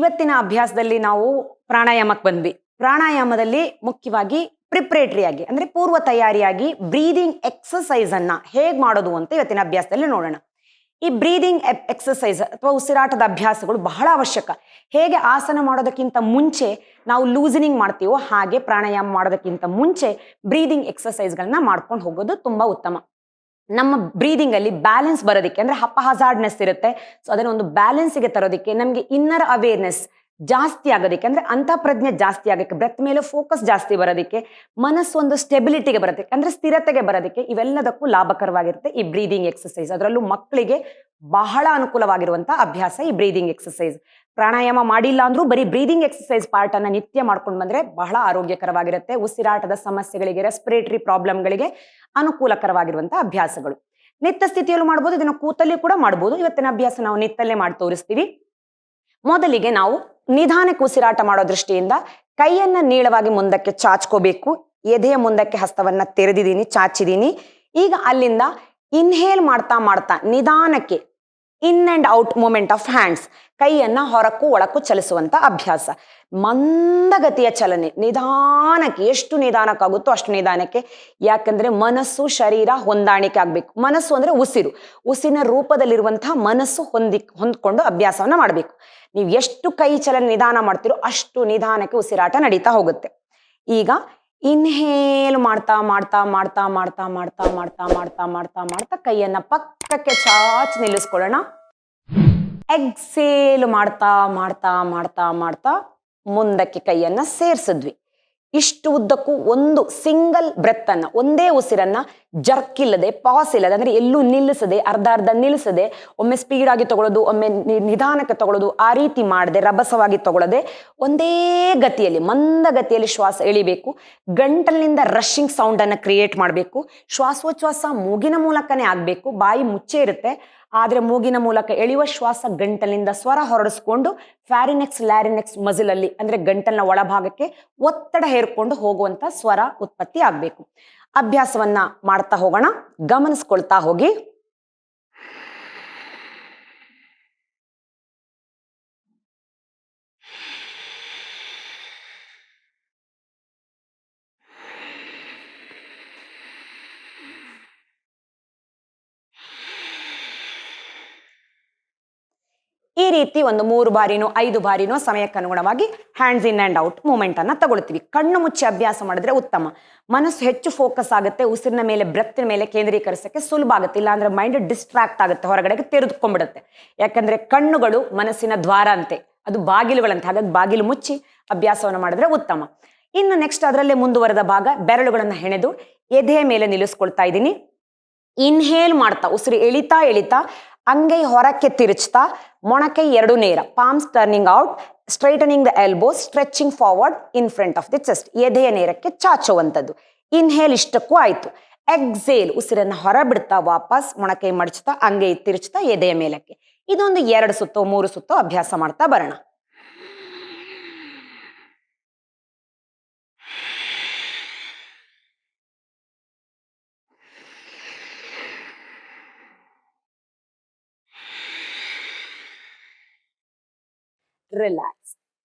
ಇವತ್ತಿನ ಅಭ್ಯಾಸದಲ್ಲಿ ನಾವು ಪ್ರಾಣಾಯಾಮಕ್ಕೆ ಬಂದ್ವಿ. ಪ್ರಾಣಾಯಾಮದಲ್ಲಿ ಮುಖ್ಯವಾಗಿ ಪ್ರಿಪ್ರೇಟರಿ ಆಗಿ ಅಂದ್ರೆ ಪೂರ್ವ ತಯಾರಿಯಾಗಿ ಬ್ರೀದಿಂಗ್ ಎಕ್ಸಸೈಸ್ ಅನ್ನ ಹೇಗ್ ಮಾಡೋದು ಅಂತ ಇವತ್ತಿನ ಅಭ್ಯಾಸದಲ್ಲಿ ನೋಡೋಣ. ಈ ಬ್ರೀದಿಂಗ್ ಎಕ್ಸಸೈಸ್ ಅಥವಾ ಉಸಿರಾಟದ ಅಭ್ಯಾಸಗಳು ಬಹಳ ಅವಶ್ಯಕ. ಹೇಗೆ ಆಸನ ಮಾಡೋದಕ್ಕಿಂತ ಮುಂಚೆ ನಾವು ಲೂಸನಿಂಗ್ ಮಾಡ್ತೀವೋ ಹಾಗೆ ಪ್ರಾಣಾಯಾಮ ಮಾಡೋದಕ್ಕಿಂತ ಮುಂಚೆ ಬ್ರೀದಿಂಗ್ ಎಕ್ಸಸೈಸ್ಗಳನ್ನ ಮಾಡ್ಕೊಂಡು ಹೋಗೋದು ತುಂಬಾ ಉತ್ತಮ. ನಮ್ಮ ಬ್ರೀದಿಂಗ್ ಅಲ್ಲಿ ಬ್ಯಾಲೆನ್ಸ್ ಬರೋದಕ್ಕೆ ಅಂದ್ರೆ ಹಜಾರ್ಡ್ನೆಸ್ ಇರುತ್ತೆ. ಸೊ ಅದನ್ನ ಒಂದು ಬ್ಯಾಲೆನ್ಸ್ಗೆ ತರೋದಕ್ಕೆ, ನಮ್ಗೆ ಇನ್ನರ್ ಅವೇರ್ನೆಸ್ ಜಾಸ್ತಿ ಆಗೋದಕ್ಕೆ ಅಂದ್ರೆ ಅಂತಃಪ್ರಜ್ಞೆ ಜಾಸ್ತಿ ಆಗೋಕ್ಕೆ, ಬ್ರೆತ್ ಮೇಲೆ ಫೋಕಸ್ ಜಾಸ್ತಿ ಬರೋದಕ್ಕೆ, ಮನಸ್ಸು ಒಂದು ಸ್ಟೆಬಿಲಿಟಿಗೆ ಬರೋದಕ್ಕೆ ಅಂದ್ರೆ ಸ್ಥಿರತೆಗೆ ಬರೋದಕ್ಕೆ ಇವೆಲ್ಲದಕ್ಕೂ ಲಾಭಕರವಾಗಿರುತ್ತೆ ಈ ಬ್ರೀದಿಂಗ್ ಎಕ್ಸಸೈಸ್. ಅದರಲ್ಲೂ ಮಕ್ಕಳಿಗೆ ಬಹಳ ಅನುಕೂಲವಾಗಿರುವಂತಹ ಅಭ್ಯಾಸ ಈ ಬ್ರೀದಿಂಗ್ ಎಕ್ಸಸೈಸ್. ಪ್ರಾಣಾಯಾಮ ಮಾಡಿಲ್ಲ ಅಂದ್ರೂ ಬರೀ ಬ್ರೀದಿಂಗ್ ಎಕ್ಸಸೈಸ್ ಪಾರ್ಟ್ ಅನ್ನ ನಿತ್ಯ ಮಾಡ್ಕೊಂಡು ಬಂದ್ರೆ ಬಹಳ ಆರೋಗ್ಯಕರವಾಗಿರುತ್ತೆ. ಉಸಿರಾಟದ ಸಮಸ್ಯೆಗಳಿಗೆ, ರೆಸ್ಪಿರೇಟರಿ ಪ್ರಾಬ್ಲಮ್ಗಳಿಗೆ ಅನುಕೂಲಕರವಾಗಿರುವಂತಹ ಅಭ್ಯಾಸಗಳು. ನಿತ್ಯ ಸ್ಥಿತಿಯಲ್ಲೂ ಮಾಡ್ಬೋದು, ಇದನ್ನ ಕೂತಲ್ಲಿ ಕೂಡ ಮಾಡ್ಬೋದು. ಇವತ್ತಿನ ಅಭ್ಯಾಸ ನಾವು ನಿತ್ತಲ್ಲೇ ಮಾಡಿ ತೋರಿಸ್ತೀವಿ. ಮೊದಲಿಗೆ ನಾವು ನಿಧಾನಕ್ಕೆ ಉಸಿರಾಟ ಮಾಡೋ ದೃಷ್ಟಿಯಿಂದ ಕೈಯನ್ನ ನೀಳವಾಗಿ ಮುಂದಕ್ಕೆ ಚಾಚ್ಕೋಬೇಕು. ಎದೆಯ ಮುಂದಕ್ಕೆ ಹಸ್ತವನ್ನ ತೆರೆದಿದ್ದೀನಿ, ಚಾಚಿದ್ದೀನಿ. ಈಗ ಅಲ್ಲಿಂದ ಇನ್ಹೇಲ್ ಮಾಡ್ತಾ ಮಾಡ್ತಾ ನಿಧಾನಕ್ಕೆ in and out movement of hands, ಕೈಯನ್ನ ಹೊರಕ್ಕೂ ಒಳಕ್ಕೂ ಚಲಿಸುವಂತ ಅಭ್ಯಾಸ. ಮಂದಗತಿಯ ಚಲನೆ, ನಿಧಾನಕ್ಕೆ, ಎಷ್ಟು ನಿಧಾನಕ್ಕಾಗುತ್ತೋ ಅಷ್ಟು ನಿಧಾನಕ್ಕೆ. ಯಾಕಂದ್ರೆ ಮನಸ್ಸು ಶರೀರ ಹೊಂದಾಣಿಕೆ ಆಗ್ಬೇಕು. ಮನಸ್ಸು ಅಂದ್ರೆ ಉಸಿರು, ಉಸಿರಿನ ರೂಪದಲ್ಲಿರುವಂತಹ ಮನಸ್ಸು ಹೊಂದ್ಕೊಂಡು ಅಭ್ಯಾಸವನ್ನ ಮಾಡ್ಬೇಕು. ನೀವು ಎಷ್ಟು ಕೈ ಚಲನೆ ನಿಧಾನ ಮಾಡ್ತೀರೋ ಅಷ್ಟು ನಿಧಾನಕ್ಕೆ ಉಸಿರಾಟ ನಡೀತಾ ಹೋಗುತ್ತೆ. ಈಗ ಇನ್ಹೇಲ್ ಮಾಡ್ತಾ ಮಾಡ್ತಾ ಮಾಡ್ತಾ ಮಾಡ್ತಾ ಮಾಡ್ತಾ ಮಾಡ್ತಾ ಮಾಡ್ತಾ ಮಾಡ್ತಾ ಮಾಡ್ತಾ ಕೈಯನ್ನ ಪಕ್ಕಕ್ಕೆ ಚಾಚಿ ನಿಲ್ಲಿಸ್ಕೊಳ್ಳೋಣ. ಎಕ್ಸೇಲ್ ಮಾಡ್ತಾ ಮಾಡ್ತಾ ಮಾಡ್ತಾ ಮಾಡ್ತಾ ಮುಂದಕ್ಕೆ ಕೈಯನ್ನ ಸೇರ್ಸಿದ್ವಿ. ಇಷ್ಟು ಉದ್ದಕ್ಕೂ ಒಂದು ಸಿಂಗಲ್ ಬ್ರೆತ್ ಅನ್ನ, ಒಂದೇ ಉಸಿರನ್ನ ಜರ್ಕ್ ಇಲ್ಲದೆ, ಪಾಸ್ ಇಲ್ಲದೆ ಅಂದ್ರೆ ಎಲ್ಲೂ ನಿಲ್ಲಿಸದೆ, ಅರ್ಧ ಅರ್ಧ ನಿಲ್ಲಿಸದೆ, ಒಮ್ಮೆ ಸ್ಪೀಡ್ ಆಗಿ ತಗೊಳ್ಳೋದು, ಒಮ್ಮೆ ನಿಧಾನಕ್ಕೆ ತಗೊಳ್ಳೋದು, ಆ ರೀತಿ ಮಾಡದೆ ರಭಸವಾಗಿ ತಗೊಳ್ಳದೆ ಒಂದೇ ಗತಿಯಲ್ಲಿ, ಮಂದ ಗತಿಯಲ್ಲಿ ಶ್ವಾಸ ಎಳಿಬೇಕು. ಗಂಟಲಿನಿಂದ ರಶ್ಶಿಂಗ್ ಸೌಂಡ್ ಅನ್ನ ಕ್ರಿಯೇಟ್ ಮಾಡಬೇಕು. ಶ್ವಾಸೋಚ್ಛ್ವಾಸ ಮೂಗಿನ ಮೂಲಕನೇ ಆಗ್ಬೇಕು. ಬಾಯಿ ಮುಚ್ಚೆ ಇರುತ್ತೆ, ಆದ್ರೆ ಮೂಗಿನ ಮೂಲಕ ಎಳೆಯುವ ಶ್ವಾಸ ಗಂಟಲಿನಿಂದ ಸ್ವರ ಹೊರಡಿಸ್ಕೊಂಡು ಫ್ಯಾರಿನೆಕ್ಸ್ ಲ್ಯಾರಿನೆಕ್ಸ್ ಮಜಿಲ್ ಅಲ್ಲಿ ಅಂದ್ರೆ ಗಂಟಲಿನ ಒಳಭಾಗಕ್ಕೆ ಒತ್ತಡ ಹೇರ್ಕೊಂಡು ಹೋಗುವಂತ ಸ್ವರ ಉತ್ಪತ್ತಿ ಆಗ್ಬೇಕು. ಅಭ್ಯಾಸವನ್ನ ಮಾಡ್ತಾ ಹೋಗೋಣ, ಗಮನಿಸ್ಕೊಳ್ತಾ ಹೋಗಿ. ಈ ರೀತಿ ಒಂದು 3 ಬಾರಿನೋ 5 ಬಾರಿನೋ ಸಮಯಕ್ಕೆ ಅನುಗುಣವಾಗಿ hands in and out movement ಅನ್ನ ತಗೊಳ್ತೀವಿ. ಕಣ್ಣು ಮುಚ್ಚಿ ಅಭ್ಯಾಸ ಮಾಡಿದ್ರೆ ಉತ್ತಮ. ಮನಸ್ಸು ಹೆಚ್ಚು ಫೋಕಸ್ ಆಗುತ್ತೆ, ಉಸಿರಿನ ಮೇಲೆ, ಬ್ರೆತ್ತಿನ ಮೇಲೆ ಕೇಂದ್ರೀಕರಿಸಕ್ಕೆ ಸುಲಭ ಆಗುತ್ತೆ. ಇಲ್ಲ ಅಂದ್ರೆ ಮೈಂಡ್ ಡಿಸ್ಟ್ರಾಕ್ಟ್ ಆಗುತ್ತೆ, ಹೊರಗಡೆಗೆ ತೆರೆದುಕೊಂಡ್ಬಿಡುತ್ತೆ. ಯಾಕಂದ್ರೆ ಕಣ್ಣುಗಳು ಮನಸ್ಸಿನ ದ್ವಾರ ಅಂತೆ, ಅದು ಬಾಗಿಲುಗಳಂತೆ. ಹಾಗಾಗಿ ಬಾಗಿಲು ಮುಚ್ಚಿ ಅಭ್ಯಾಸವನ್ನು ಮಾಡಿದ್ರೆ ಉತ್ತಮ. ಇನ್ನು ನೆಕ್ಸ್ಟ್ ಅದರಲ್ಲೇ ಮುಂದುವರೆದ ಭಾಗ, ಬೆರಳುಗಳನ್ನ ಹೆಣೆದು ಎದೆಯ ಮೇಲೆ ನಿಲ್ಲಿಸ್ಕೊಳ್ತಾ ಇದ್ದೀನಿ. ಇನ್ಹೇಲ್ ಮಾಡ್ತಾ ಉಸಿರು ಎಳಿತಾ ಎಳಿತಾ ಅಂಗೈ ಹೊರಕ್ಕೆ ತಿರುಚ್ತಾ, ಮೊಣಕೈ ಎರಡು ನೇರ, palms turning out, straightening the elbows, stretching forward in front of the chest, ಎದೆಯ ನೇರಕ್ಕೆ ಚಾಚುವಂಥದ್ದು. ಇನ್ಹೇಲ್ ಇಷ್ಟಕ್ಕೂ ಆಯ್ತು. ಎಕ್ಸೇಲ್ ಉಸಿರನ್ನ ಹೊರ ಬಿಡ್ತಾ ವಾಪಸ್ ಮೊಣಕೈ ಮಡಚ್ತಾ, ಅಂಗೈ ತಿರುಚ್ತಾ ಎದೆಯ ಮೇಲಕ್ಕೆ. ಇದೊಂದು 2 ಸುತ್ತೋ 3 ಸುತ್ತೋ ಅಭ್ಯಾಸ ಮಾಡ್ತಾ ಬರೋಣ. ರಿಲ್ಯಾಕ್ಸ್.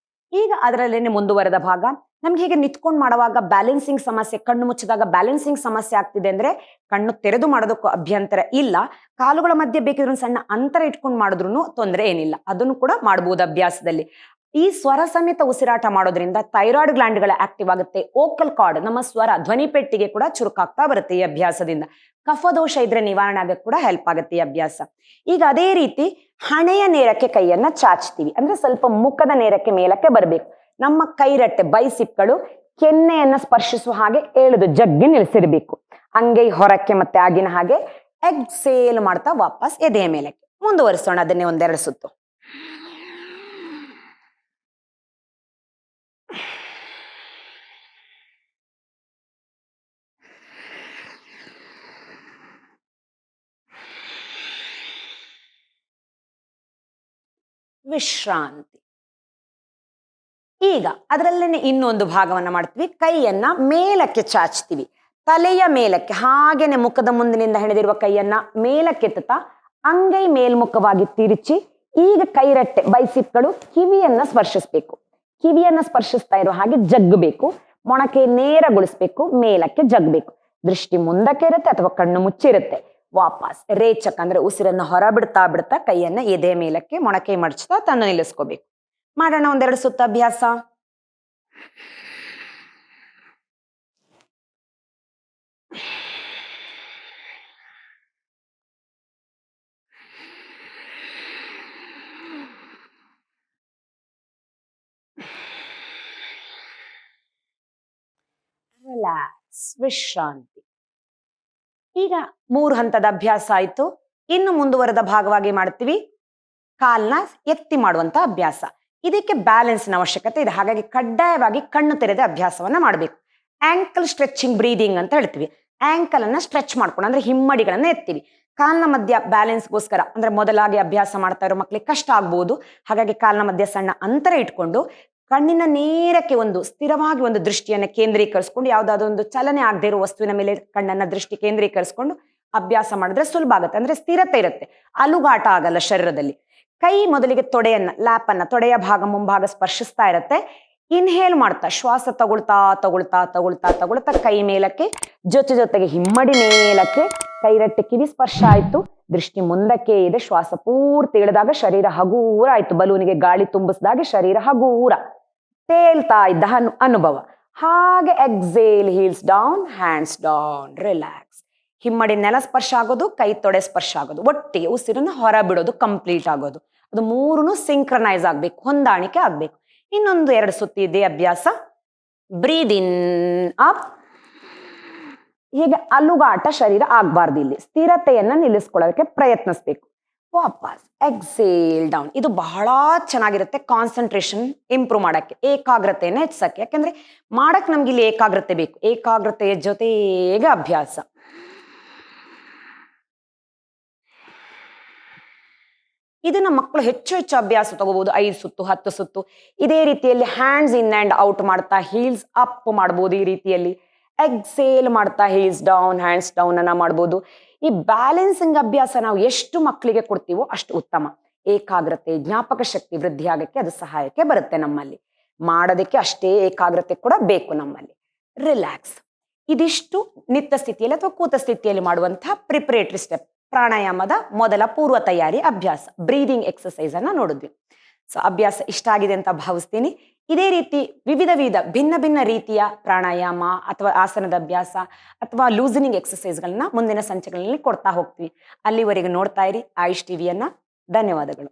ಈಗ ಅದರಲ್ಲೇನೆ ಮುಂದುವರೆದ ಭಾಗ. ನಮ್ಗೆ ಹೀಗೆ ನಿಂತ್ಕೊಂಡು ಮಾಡುವಾಗ ಬ್ಯಾಲೆನ್ಸಿಂಗ್ ಸಮಸ್ಯೆ, ಕಣ್ಣು ಮುಚ್ಚಿದಾಗ ಬ್ಯಾಲೆನ್ಸಿಂಗ್ ಸಮಸ್ಯೆ ಆಗ್ತಿದೆ ಅಂದ್ರೆ ಕಣ್ಣು ತೆರೆದು ಮಾಡೋದಕ್ಕೂ ಅಭ್ಯಂತರ ಇಲ್ಲ. ಕಾಲುಗಳ ಮಧ್ಯೆ ಬೇಕಿದ್ರೆ ಒಂದು ಸಣ್ಣ ಅಂತರ ಇಟ್ಕೊಂಡು ಮಾಡಿದ್ರು ತೊಂದರೆ ಏನಿಲ್ಲ, ಅದನ್ನು ಕೂಡ ಮಾಡಬಹುದು ಅಭ್ಯಾಸದಲ್ಲಿ. ಈ ಸ್ವರ ಸಮೇತ ಉಸಿರಾಟ ಮಾಡೋದ್ರಿಂದ ಥೈರಾಯ್ಡ್ ಗ್ಲ್ಯಾಂಡ್ಗಳ ಆಕ್ಟಿವ್ ಆಗುತ್ತೆ. ಓಕಲ್ ಕಾರ್ಡ್, ನಮ್ಮ ಸ್ವರ ಧ್ವನಿ ಪೆಟ್ಟಿಗೆ ಕೂಡ ಚುರುಕಾಗ್ತಾ ಬರುತ್ತೆ ಈ ಅಭ್ಯಾಸದಿಂದ. ಕಫದೋಷ ಇದ್ರೆ ನಿವಾರಣೆ ಆಗಕ್ಕೆ ಕೂಡ ಹೆಲ್ಪ್ ಆಗುತ್ತೆ ಈ ಅಭ್ಯಾಸ. ಈಗ ಅದೇ ರೀತಿ ಹಣೆಯ ನೇರಕ್ಕೆ ಕೈಯನ್ನ ಚಾಚ್ತೀವಿ, ಅಂದ್ರೆ ಸ್ವಲ್ಪ ಮುಖದ ನೇರಕ್ಕೆ ಮೇಲಕ್ಕೆ ಬರಬೇಕು. ನಮ್ಮ ಕೈರಟ್ಟೆ, ಬೈಸಿಪ್ಗಳು ಕೆನ್ನೆಯನ್ನ ಸ್ಪರ್ಶಿಸುವ ಹಾಗೆ ಎಳೆದು ಜಗ್ಗಿ ನಿಲ್ಲಿಸಿರ್ಬೇಕು. ಅಂಗೈ ಹೊರಕ್ಕೆ ಮತ್ತೆ ಆಗಿನ ಹಾಗೆ. ಎಕ್ಸೇಲ್ ಮಾಡ್ತಾ ವಾಪಸ್ ಎದೆಯ ಮೇಲಕ್ಕೆ ಮುಂದುವರಿಸೋಣ. ಅದನ್ನೇ 1-2 ಸುತ್ತು. ವಿಶ್ರಾಂತಿ. ಈಗ ಅದರಲ್ಲೇನೆ ಇನ್ನೊಂದು ಭಾಗವನ್ನ ಮಾಡ್ತೀವಿ. ಕೈಯನ್ನ ಮೇಲಕ್ಕೆ ಚಾಚ್ತೀವಿ, ತಲೆಯ ಮೇಲಕ್ಕೆ, ಹಾಗೇನೆ ಮುಖದ ಮುಂದಿನಿಂದ ಹೆಣೆದಿರುವ ಕೈಯನ್ನ ಮೇಲಕ್ಕೆತ್ತುತ್ತಾ ಅಂಗೈ ಮೇಲ್ಮುಖವಾಗಿ ತಿರುಚಿ ಈಗ ಕೈರಟ್ಟೆ ಬೈಸಿಪ್ಗಳು ಕಿವಿಯನ್ನ ಸ್ಪರ್ಶಿಸ್ಬೇಕು. ಕಿವಿಯನ್ನ ಸ್ಪರ್ಶಿಸ್ತಾ ಇರೋ ಹಾಗೆ ಜಗ್ಗಬೇಕು. ಮೊಣಕೆ ನೇರಗೊಳಿಸ್ಬೇಕು, ಮೇಲಕ್ಕೆ ಜಗ್ಬೇಕು. ದೃಷ್ಟಿ ಮುಂದಕ್ಕೆ ಇರುತ್ತೆ ಅಥವಾ ಕಣ್ಣು ಮುಚ್ಚಿರುತ್ತೆ. ವಾಪಸ್ ರೇಚಕ್ ಅಂದ್ರೆ ಉಸಿರನ್ನ ಹೊರ ಬಿಡ್ತಾ ಬಿಡ್ತಾ ಕೈಯನ್ನ ಎದೆ ಮೇಲಕ್ಕೆ ಮೊಣಕೆ ಮಡಚ್ತಾ ತನ್ನ ನಿಲ್ಲಿಸ್ಕೋಬೇಕು. ಮಾಡೋಣ ಒಂದೆರಡು ಸುತ್ತ ಅಭ್ಯಾಸ. ರಿಲ್ಯಾಕ್ಸ್, ವಿಶ್ರಾಂತಿ. ಈಗ 3 ಹಂತದ ಅಭ್ಯಾಸ ಆಯ್ತು. ಇನ್ನು ಮುಂದುವರೆದ ಭಾಗವಾಗಿ ಮಾಡ್ತೀವಿ ಕಾಲ್ನ ಎತ್ತಿ ಮಾಡುವಂತ ಅಭ್ಯಾಸ. ಇದಕ್ಕೆ ಬ್ಯಾಲೆನ್ಸ್ನ ಅವಶ್ಯಕತೆ ಇದೆ. ಹಾಗಾಗಿ ಕಡ್ಡಾಯವಾಗಿ ಕಣ್ಣು ತೆರೆದ ಅಭ್ಯಾಸವನ್ನ ಮಾಡಬೇಕು. ಆಂಕಲ್ ಸ್ಟ್ರೆಚಿಂಗ್ ಬ್ರೀದಿಂಗ್ ಅಂತ ಹೇಳ್ತೀವಿ. ಆಂಕಲ್ ಅನ್ನ ಸ್ಟ್ರೆಚ್ ಮಾಡ್ಕೊಂಡು ಅಂದ್ರೆ ಹಿಮ್ಮಡಿಗಳನ್ನ ಎತ್ತೀವಿ. ಕಾಲ್ನ ಮಧ್ಯ ಬ್ಯಾಲೆನ್ಸ್ಗೋಸ್ಕರ ಅಂದ್ರೆ ಮೊದಲಾಗಿ ಅಭ್ಯಾಸ ಮಾಡ್ತಾ ಇರೋ ಮಕ್ಳಿಗೆ ಕಷ್ಟ ಆಗ್ಬೋದು. ಹಾಗಾಗಿ ಕಾಲ್ನ ಮಧ್ಯ ಸಣ್ಣ ಅಂತರ ಇಟ್ಕೊಂಡು ಕಣ್ಣಿನ ನೇರಕ್ಕೆ ಒಂದು ಸ್ಥಿರವಾಗಿ ಒಂದು ದೃಷ್ಟಿಯನ್ನ ಕೇಂದ್ರೀಕರಿಸ್ಕೊಂಡು ಯಾವ್ದಾದ್ರು ಒಂದು ಚಲನೆ ಆಗದೆ ಇರೋ ವಸ್ತುವಿನ ಮೇಲೆ ಕಣ್ಣನ್ನ ದೃಷ್ಟಿ ಕೇಂದ್ರೀಕರಿಸ್ಕೊಂಡು ಅಭ್ಯಾಸ ಮಾಡಿದ್ರೆ ಸುಲಭ ಆಗುತ್ತೆ. ಅಂದ್ರೆ ಸ್ಥಿರತೆ ಇರುತ್ತೆ, ಅಲುಗಾಟ ಆಗಲ್ಲ ಶರೀರದಲ್ಲಿ. ಕೈ ಮೊದಲಿಗೆ ತೊಡೆಯನ್ನ ಲ್ಯಾಪನ್ನ ತೊಡೆಯ ಭಾಗ ಮುಂಭಾಗ ಸ್ಪರ್ಶಿಸ್ತಾ ಇರುತ್ತೆ. ಇನ್ಹೇಲ್ ಮಾಡ್ತಾ ಶ್ವಾಸ ತಗೊಳ್ತಾ ತಗೊಳ್ತಾ ತಗೊಳ್ತಾ ತಗೊಳ್ತಾ ಕೈ ಮೇಲಕ್ಕೆ, ಜೊತೆಗೆ ಹಿಮ್ಮಡಿ ಮೇಲಕ್ಕೆ, ಕೈರಟ್ಟೆ ಕಿವಿ ಸ್ಪರ್ಶ ಆಯ್ತು. ದೃಷ್ಟಿ ಮುಂದಕ್ಕೆ ಇದೆ. ಶ್ವಾಸ ಪೂರ್ತಿ ಇಳಿದಾಗ ಶರೀರ ಹಗೂರ ಆಯ್ತು. ಬಲೂನಿಗೆ ಗಾಳಿ ತುಂಬಿಸಿದಾಗ ಶರೀರ ಹಗೂರ ತೇಲ್ತಾ ಇದ್ದ ಅನುಭವ. ಹಾಗೆ exhale, heels down, hands down, relax. ಹಿಮ್ಮಡಿ ನೆಲ ಸ್ಪರ್ಶ ಆಗೋದು, ಕೈ ತೊಡೆ ಸ್ಪರ್ಶ ಆಗೋದು, ಒಟ್ಟಿಗೆ ಉಸಿರನ್ನು ಹೊರ ಬಿಡೋದು, ಕಂಪ್ಲೀಟ್ ಆಗೋದು. ಅದು ಮೂರನ್ನು ಸಿಂಕ್ರನೈಸ್ ಆಗ್ಬೇಕು, ಹೊಂದಾಣಿಕೆ ಆಗ್ಬೇಕು. ಇನ್ನೊಂದು 2 ಸುತ್ತಿ ಇದೆ ಅಭ್ಯಾಸ. ಬ್ರೀದ್ ಇನ್ ಅಪ್. ಹೀಗೆ ಅಲುಗಾಟ ಶರೀರ ಆಗ್ಬಾರ್ದು. ಇಲ್ಲಿ ಸ್ಥಿರತೆಯನ್ನ ನಿಲ್ಲಿಸ್ಕೊಳ್ಳೋದಕ್ಕೆ ಪ್ರಯತ್ನಿಸ್ಬೇಕು. ವಾಪಸ್ ಎಕ್ಸೇಲ್ ಡೌನ್. ಇದು ಬಹಳ ಚೆನ್ನಾಗಿರುತ್ತೆ ಕಾನ್ಸಂಟ್ರೇಷನ್ ಇಂಪ್ರೂವ್ ಮಾಡಕ್ಕೆ, ಏಕಾಗ್ರತೆಯನ್ನ ಹೆಚ್ಚಿಸಕ್ಕೆ. ಯಾಕಂದ್ರೆ ಮಾಡಕ್ ನಮ್ಗೆ ಇಲ್ಲಿ ಏಕಾಗ್ರತೆ ಬೇಕು. ಏಕಾಗ್ರತೆಯ ಜೊತೆಗೆ ಅಭ್ಯಾಸ. ಇದನ್ನ ಮಕ್ಕಳು ಹೆಚ್ಚು ಹೆಚ್ಚು ಅಭ್ಯಾಸ ತಗೋಬಹುದು. 5 ಸುತ್ತು 10 ಸುತ್ತು ಇದೇ ರೀತಿಯಲ್ಲಿ ಹ್ಯಾಂಡ್ಸ್ ಇನ್ ಅಂಡ್ ಔಟ್ ಮಾಡ್ತಾ ಹೀಲ್ಸ್ ಅಪ್ ಮಾಡ್ಬೋದು. ಈ ರೀತಿಯಲ್ಲಿ ಎಕ್ಸೇಲ್ ಮಾಡ್ತಾ ಹೀಲ್ಸ್ ಡೌನ್, ಹ್ಯಾಂಡ್ಸ್ ಡೌನ್ ಅನ್ನ ಮಾಡ್ಬೋದು. ಈ ಬ್ಯಾಲೆನ್ಸಿಂಗ್ ಅಭ್ಯಾಸ ನಾವು ಎಷ್ಟು ಮಕ್ಕಳಿಗೆ ಕೊಡ್ತೀವೋ ಅಷ್ಟು ಉತ್ತಮ. ಏಕಾಗ್ರತೆ, ಜ್ಞಾಪಕ ಶಕ್ತಿ ವೃದ್ಧಿ ಆಗಕ್ಕೆ ಅದು ಸಹಾಯಕ್ಕೆ ಬರುತ್ತೆ. ನಮ್ಮಲ್ಲಿ ಮಾಡೋದಕ್ಕೆ ಅಷ್ಟೇ ಏಕಾಗ್ರತೆ ಕೂಡ ಬೇಕು ನಮ್ಮಲ್ಲಿ. ರಿಲ್ಯಾಕ್ಸ್. ಇದಿಷ್ಟು ನಿತ್ಯ ಸ್ಥಿತಿಯಲ್ಲಿ ಅಥವಾ ಕೂತ ಸ್ಥಿತಿಯಲ್ಲಿ ಮಾಡುವಂತಹ ಪ್ರಿಪರೇಟರಿ ಸ್ಟೆಪ್, ಪ್ರಾಣಾಯಾಮದ ಮೊದಲ ಪೂರ್ವ ತಯಾರಿ ಅಭ್ಯಾಸ, ಬ್ರೀದಿಂಗ್ ಎಕ್ಸರ್ಸೈಸ್ ಅನ್ನ ನೋಡಿದ್ವಿ. ಸೊ ಅಭ್ಯಾಸ ಇಷ್ಟ ಆಗಿದೆ ಅಂತ ಭಾವಿಸ್ತೀನಿ. ಇದೇ ರೀತಿ ವಿವಿಧ ಭಿನ್ನ ಭಿನ್ನ ರೀತಿಯ ಪ್ರಾಣಾಯಾಮ ಅಥವಾ ಆಸನದ ಅಭ್ಯಾಸ ಅಥವಾ ಲೂಸನಿಂಗ್ ಎಕ್ಸರ್ಸೈಸ್ಗಳನ್ನ ಮುಂದಿನ ಸಂಚಿಕೆಗಳಲ್ಲಿ ಕೊಡ್ತಾ ಹೋಗ್ತೀವಿ. ಅಲ್ಲಿವರೆಗೂ ನೋಡ್ತಾ ಇರಿ ಆಯುಷ್ ಟಿವಿಯನ್ನ. ಧನ್ಯವಾದಗಳು.